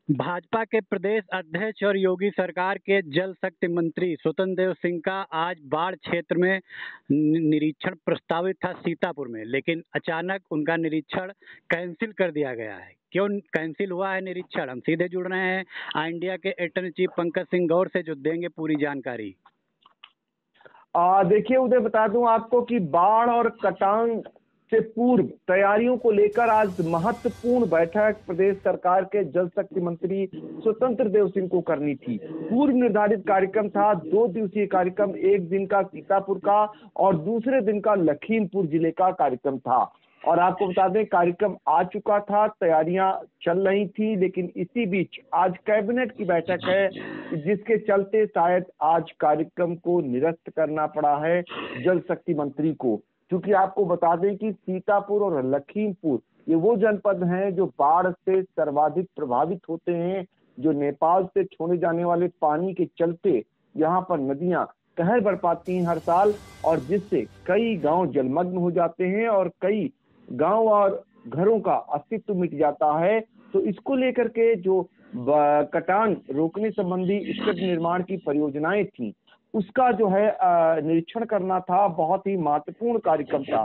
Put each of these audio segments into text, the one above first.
भाजपा के प्रदेश अध्यक्ष और योगी सरकार के जल शक्ति मंत्री स्वतंत्र देव सिंह का आज बाढ़ क्षेत्र में निरीक्षण प्रस्तावित था सीतापुर में, लेकिन अचानक उनका निरीक्षण कैंसिल कर दिया गया है। क्यों कैंसिल हुआ है निरीक्षण? हम सीधे जुड़ रहे हैं इंडिया के अटॉर्नी चीफ पंकज सिंह गौर से, जो देंगे पूरी जानकारी। देखिए उदय, बता दूं आपको कि बाढ़ और कटान से पूर्व तैयारियों को लेकर आज महत्वपूर्ण बैठक प्रदेश सरकार के जल शक्ति मंत्री स्वतंत्र देव सिंह को करनी थी। पूर्व निर्धारित कार्यक्रम था 2 दिवसीय कार्यक्रम, एक दिन का सीतापुर का और दूसरे दिन का लखीमपुर जिले का कार्यक्रम था। और आपको बता दें कार्यक्रम आ चुका था, तैयारियां चल रही थी, लेकिन इसी बीच आज कैबिनेट की बैठक है जिसके चलते शायद आज कार्यक्रम को निरस्त करना पड़ा है जल शक्ति मंत्री को। क्योंकि आपको बता दें कि सीतापुर और लखीमपुर ये वो जनपद हैं जो बाढ़ से सर्वाधिक प्रभावित होते हैं, जो नेपाल से छोड़े जाने वाले पानी के चलते यहाँ पर नदियां कहर बरपाती हैं हर साल, और जिससे कई गांव जलमग्न हो जाते हैं और कई गांव और घरों का अस्तित्व मिट जाता है। तो इसको लेकर के जो कटान रोकने संबंधी स्टड निर्माण की परियोजनाएं थी, उसका जो है निरीक्षण करना था। बहुत ही महत्वपूर्ण कार्यक्रम था।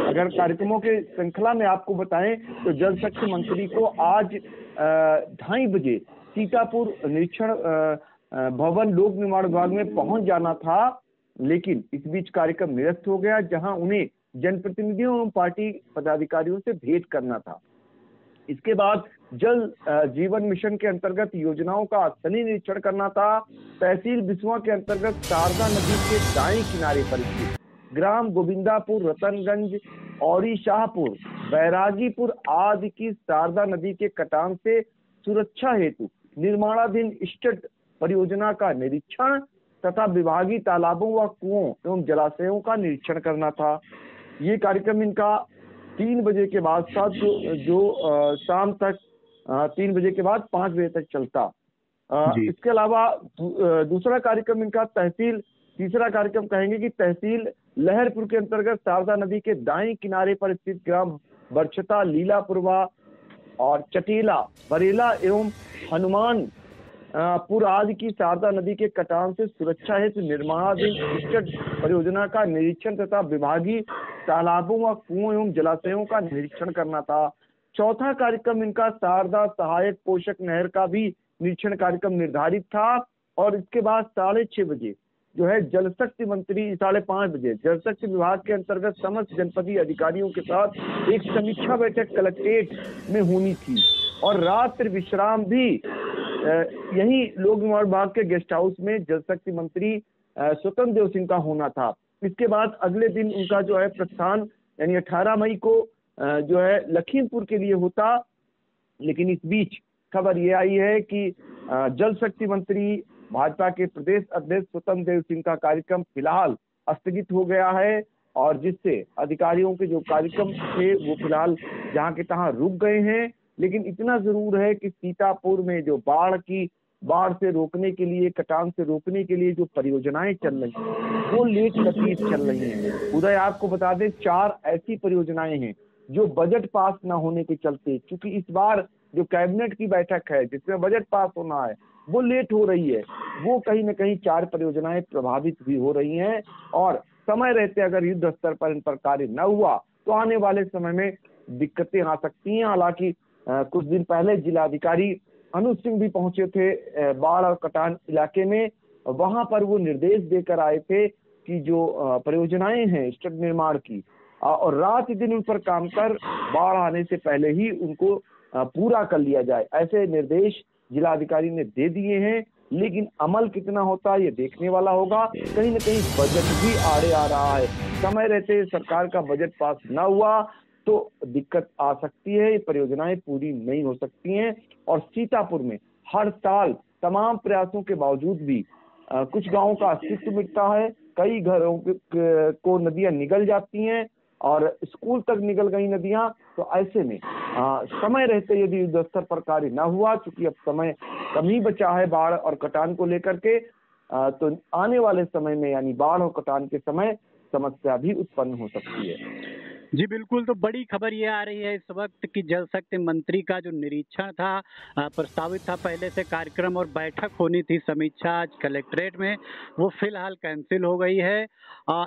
अगर कार्यक्रमों के श्रृंखला में आपको बताएं तो जल शक्ति मंत्री को आज 2:30 बजे सीतापुर निरीक्षण भवन लोक निर्माण विभाग में पहुंच जाना था, लेकिन इस बीच कार्यक्रम निरस्त हो गया, जहां उन्हें जनप्रतिनिधियों एवं पार्टी पदाधिकारियों से भेंट करना था। इसके बाद जल जीवन मिशन के अंतर्गत योजनाओं का स्थलीय निरीक्षण करना था। तहसील बिसुआ के अंतर्गत शारदा नदी के दाएं किनारे पर स्थित ग्राम गोविंदापुर, रतनगंज, औरी शाहपुर, बैरागीपुर आदि की शारदा नदी के कटान से सुरक्षा हेतु निर्माणाधीन स्टड परियोजना का निरीक्षण तथा विभागीय तालाबों व कुओं एवं जलाशयों का निरीक्षण करना था। ये कार्यक्रम इनका 3 बजे के बाद था, जो शाम तक 3 बजे के बाद 5 बजे तक चलता। इसके अलावा दूसरा कार्यक्रम इनका तीसरा कार्यक्रम कहेंगे कि तहसील लहरपुर के अंतर्गत शारदा नदी के दाएं किनारे पर स्थित ग्राम बरछता, लीलापुरवा और चटेला, बरेला एवं हनुमान पुर आदि की शारदा नदी के कटान से सुरक्षा हेतु निर्माणाधीन स्टड परियोजना का निरीक्षण तथा विभागीय तालाबों व कुओं एवं जलाशयों का निरीक्षण करना था। चौथा कार्यक्रम इनका शारदा सहायक पोषक नहर का भी निरीक्षण कार्यक्रम निर्धारित था। और इसके बाद 6:30 बजे जो है जल शक्ति मंत्री 5:30 बजे जल शक्ति विभाग के अंतर्गत समस्त जनपदीय अधिकारियों के साथ एक समीक्षा बैठक कलेक्ट्रेट में होनी थी, और रात्रि विश्राम भी यही लोक निर्माण विभाग के गेस्ट हाउस में जल शक्ति मंत्री स्वतंत्र देव सिंह का होना था। इसके बाद अगले दिन उनका जो है प्रस्थान यानी 18 मई को जो है लखीमपुर के लिए होता। लेकिन इस बीच खबर ये आई है कि जल शक्ति मंत्री भाजपा के प्रदेश अध्यक्ष स्वतंत्र देव सिंह का कार्यक्रम फिलहाल स्थगित हो गया है, और जिससे अधिकारियों के जो कार्यक्रम थे वो फिलहाल जहां के तहां रुक गए हैं। लेकिन इतना जरूर है कि सीतापुर में जो बाढ़ से रोकने के लिए, कटान से रोकने के लिए जो परियोजनाएं चल रही हैं वो लेट लतीफ चल रही हैं। उदय, आपको बता दें 4 ऐसी परियोजनाएं हैं जो बजट पास न होने के चलते, क्योंकि इस बार जो कैबिनेट की बैठक है जिसमें बजट पास होना है वो लेट हो रही है, वो कहीं न कहीं 4 परियोजनाएं प्रभावित भी हो रही हैं। और समय रहते अगर युद्ध स्तर पर इन पर कार्य न हुआ तो आने वाले समय में दिक्कतें आ सकती हैं। हालांकि कुछ दिन पहले जिलाधिकारी अनुज सिंह भी पहुंचे थे बाढ़ और कटान इलाके में। वहां पर वो निर्देश देकर आए थे कि जो परियोजनाएं हैं स्टड निर्माण की, और रात दिन उन पर काम कर बाढ़ आने से पहले ही उनको पूरा कर लिया जाए, ऐसे निर्देश जिलाधिकारी ने दे दिए हैं। लेकिन अमल कितना होता है ये देखने वाला होगा। कहीं न कहीं बजट भी आड़े आ रहा है। समय रहते सरकार का बजट पास न हुआ तो दिक्कत आ सकती है, ये परियोजनाएं पूरी नहीं हो सकती हैं। और सीतापुर में हर साल तमाम प्रयासों के बावजूद भी कुछ गांवों का अस्तित्व मिटता है, कई घरों को नदियां निगल जाती हैं और स्कूल तक निकल गई नदियां। तो ऐसे में समय रहते यदि युद्ध स्तर पर कार्य न हुआ, चूंकि अब समय कम ही बचा है बाढ़ और कटान को लेकर के, तो आने वाले समय में यानी बाढ़ और कटान के समय समस्या भी उत्पन्न हो सकती है। जी बिल्कुल, तो बड़ी खबर ये आ रही है इस वक़्त कि जल शक्ति मंत्री का जो निरीक्षण था प्रस्तावित था पहले से कार्यक्रम और बैठक होनी थी समीक्षा आज कलेक्ट्रेट में, वो फ़िलहाल कैंसल हो गई है।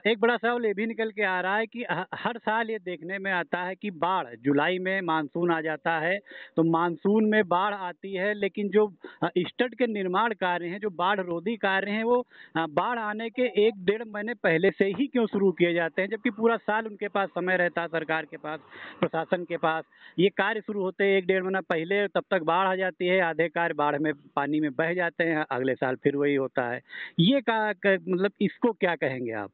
एक बड़ा सवाल ये भी निकल के आ रहा है कि हर साल ये देखने में आता है कि बाढ़ जुलाई में मानसून आ जाता है, तो मानसून में बाढ़ आती है लेकिन जो स्टड के निर्माण कार्य हैं, जो बाढ़ रोधी कार्य हैं वो बाढ़ आने के 1 डेढ़ महीने पहले से ही क्यों शुरू किए जाते हैं? जबकि पूरा साल उनके पास समय रहता है सरकार के पास, प्रशासन के पास। ये कार्य शुरू होते हैं 1 डेढ़ महीना पहले तब तक बाढ़ आ जाती है, आधे कार्य बाढ़ में पानी में बह जाते हैं, अगले साल फिर वही होता है। ये का क मतलब इसको क्या कहेंगे आप?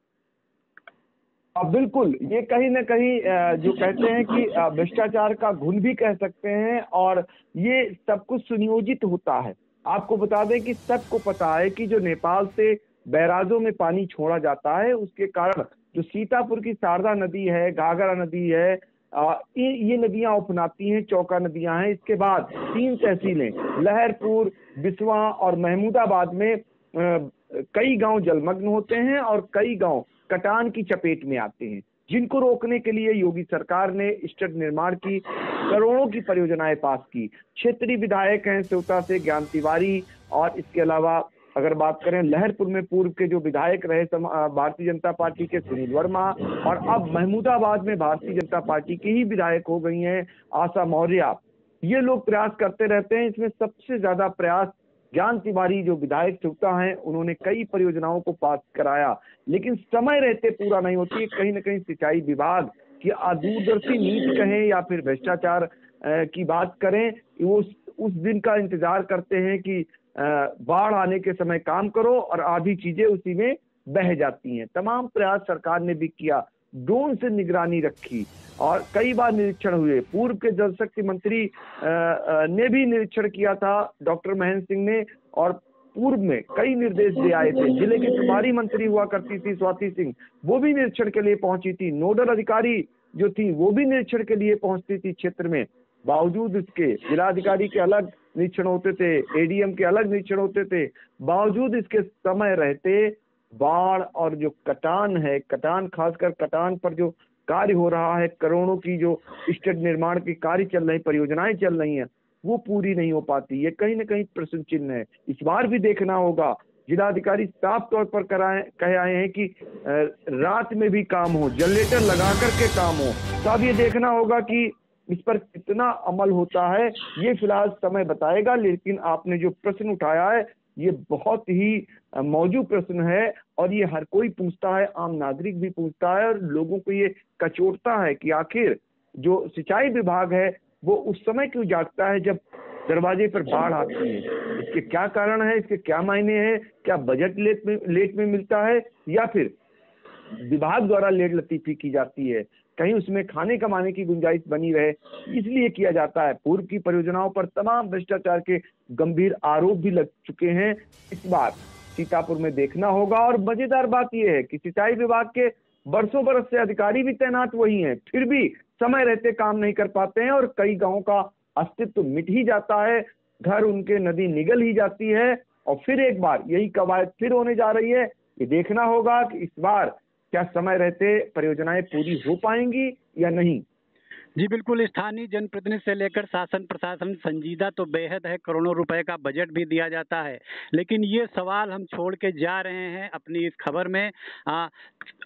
बिल्कुल, ये कहीं न कहीं जो कहते हैं कि भ्रष्टाचार का घुन भी कह सकते हैं और ये सब कुछ सुनियोजित होता है। आपको बता दें कि सबको पता है कि जो नेपाल से बैराजों में पानी छोड़ा जाता है, उसके कारण जो सीतापुर की शारदा नदी है, घाघरा नदी है, ये नदियाँ उफनाती हैं, चौका नदियाँ हैं। इसके बाद 3 तहसीलें लहरपुर, बिसवा और महमूदाबाद में कई गाँव जलमग्न होते हैं और कई गाँव कटान की चपेट में आते हैं, जिनको रोकने के लिए योगी सरकार ने स्टड निर्माण की करोड़ों की परियोजनाएं पास की। क्षेत्रीय विधायक हैं सेवता से ज्ञान तिवारी और इसके अलावा अगर बात करें लहरपुर में पूर्व के जो विधायक रहे भारतीय जनता पार्टी के सुनील वर्मा और अब महमूदाबाद में भारतीय जनता पार्टी की ही विधायक हो गई हैं आशा मौर्य। ये लोग प्रयास करते रहते हैं। इसमें सबसे ज्यादा प्रयास ज्ञान तिवारी जो विधायक सेवता हैं, उन्होंने कई परियोजनाओं को पास कराया, लेकिन समय रहते पूरा नहीं होती है। कहीं न कहीं सिंचाई विभाग की दूरदर्शी नीति कहें या फिर भ्रष्टाचार की बात करें, वो उस दिन का इंतजार करते हैं कि बाढ़ आने के समय काम करो और आधी चीजें उसी में बह जाती हैं। तमाम प्रयास सरकार ने भी किया, ड्रोन से निगरानी रखी और कई बार निरीक्षण हुए। पूर्व के जल शक्ति मंत्री ने भी निरीक्षण किया था, डॉक्टर महेंद्र सिंह ने, और पूर्व में कई निर्देश दे आए थे। जिले की प्रभारी मंत्री हुआ करती थी स्वाति सिंह, वो भी निरीक्षण के लिए पहुंची थी। नोडल अधिकारी जो थी वो भी निरीक्षण के लिए पहुंचती थी क्षेत्र में। बावजूद इसके जिलाधिकारी के अलग निरीक्षण होते थे, एडीएम के अलग निरीक्षण होते थे, बावजूद इसके समय रहते बाढ़ और जो कटान है, कटान खासकर कटान पर जो कार्य हो रहा है, करोड़ों की जो स्टड निर्माण की कार्य चल रही, परियोजनाएं चल रही हैं, वो पूरी नहीं हो पाती। ये कहीं न कहीं प्रश्न चिन्ह है। इस बार भी देखना होगा। जिलाधिकारी साफ तौर पर कहे आए हैं कि रात में भी काम हो, जनरेटर लगा करके काम हो। तो अब ये देखना होगा कि इस पर कितना अमल होता है, ये फिलहाल समय बताएगा। लेकिन आपने जो प्रश्न उठाया है, ये बहुत ही मौजू प्रश्न है और ये हर कोई पूछता है, आम नागरिक भी पूछता है और लोगों को ये कचोटता है कि आखिर जो सिंचाई विभाग है वो उस समय क्यों जागता है जब दरवाजे पर बाढ़ आती है। इसके क्या कारण है, इसके क्या मायने हैं? क्या बजट लेट में मिलता है या फिर विभाग द्वारा लेट लतीफी की जाती है, कहीं उसमें खाने कमाने की गुंजाइश बनी रहे, इसलिए किया जाता है। पूर्व की परियोजनाओं पर तमाम भ्रष्टाचार के गंभीर आरोप भी लग चुके हैं। इस बार सीतापुर में देखना होगा और मजेदार बात यह है कि सिंचाई विभाग के बरसों बरस से अधिकारी भी तैनात वही हैं, फिर भी समय रहते काम नहीं कर पाते हैं और कई गांवों का अस्तित्व मिट ही जाता है, घर उनके नदी निगल ही जाती है और फिर एक बार यही कवायद फिर होने जा रही है। ये देखना होगा कि इस बार क्या समय रहते परियोजनाएं पूरी हो पाएंगी या नहीं। जी बिल्कुल, स्थानीय जनप्रतिनिधि से लेकर शासन प्रशासन संजीदा तो बेहद है, करोड़ों रुपए का बजट भी दिया जाता है। लेकिन ये सवाल हम छोड़ के जा रहे हैं अपनी इस खबर में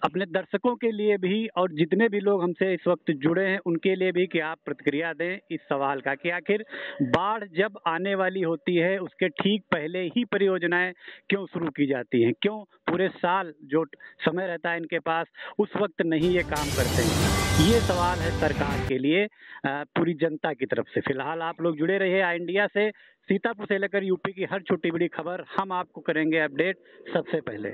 अपने दर्शकों के लिए भी और जितने भी लोग हमसे इस वक्त जुड़े हैं उनके लिए भी कि आप प्रतिक्रिया दें इस सवाल का कि आखिर बाढ़ जब आने वाली होती है उसके ठीक पहले ही परियोजनाएं क्यों शुरू की जाती हैं? क्यों पूरे साल जो समय रहता है इनके पास उस वक्त नहीं ये काम करते हैं? ये सवाल है सरकार के लिए पूरी जनता की तरफ से। फिलहाल आप लोग जुड़े रहिए आई इंडिया से। सीतापुर से लेकर यूपी की हर छोटी बड़ी खबर हम आपको करेंगे अपडेट सबसे पहले।